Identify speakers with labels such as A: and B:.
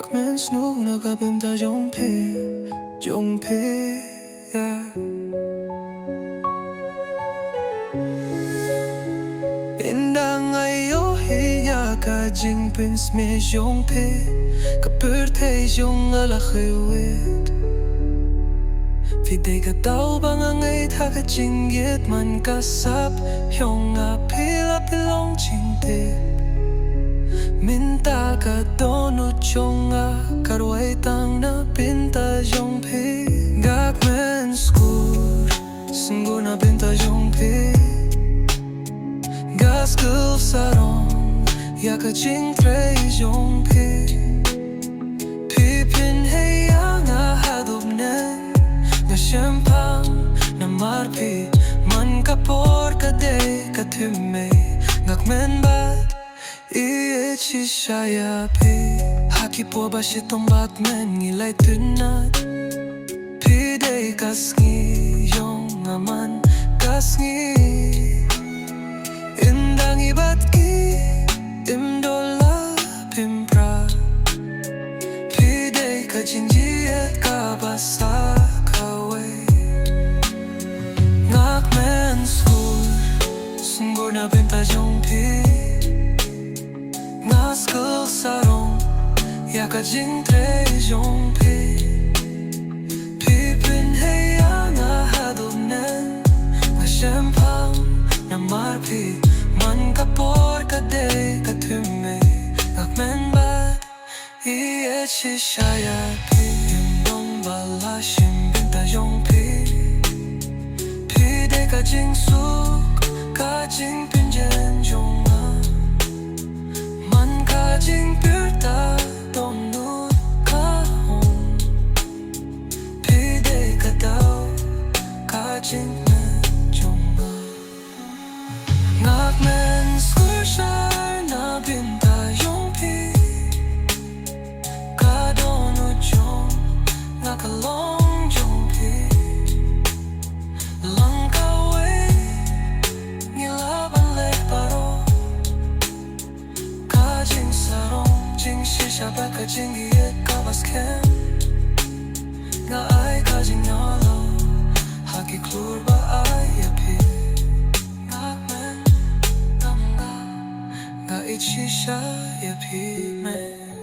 A: Jak men snug nakapimta Jong Pe yeah. Indang ayo hiya ka jing pins me Jong Pe Kapurte Jong ala khiwit Fide ka tao bang ang ay thaka jinggit man kasap Hyong a pila pilong chingte Minta ka dono chonga Karway tang na pinta Jong Pe Gak men skur Sungguh na pinta Jong Pe Gas gul sarong Ya ka jing tre Jong Pe Pipin hey yang a hadob nen Nga champagne na marpi Man kapor ka day ka thumme Ngak men bat Iye chi shaya pe Haki po ba shitong bat men Ngilay tunat Pi day kasngi Yong aman kasngi Indang ibat ki Imdola pimpra Pi day ka jinjiet ka basa Ngak men skur Sungguh na pinta Jong Pe Nga skul sarong Ya ka jing tre Jong Pe Pipin hey ya nga hadol nen Nga champagne na marpi Man kapor ka day ka thumme Ngak men bat Iye chi shaya pi Indong bala shim pinta Jong Pe Ka jing suk, ka jing pinjen jonga Man ka jing pyrta, dong nut ka hong Pide ka daw, ka jing men jonga Ngak men skur shar na pinta Jong Pe Ka don nut jong, ngak along Jong Pe Shabak ka jinggit ka baskem Nga ay ka jing nyalo Haki klur ba ay yapi Ngak men Nga ichi siya yapi men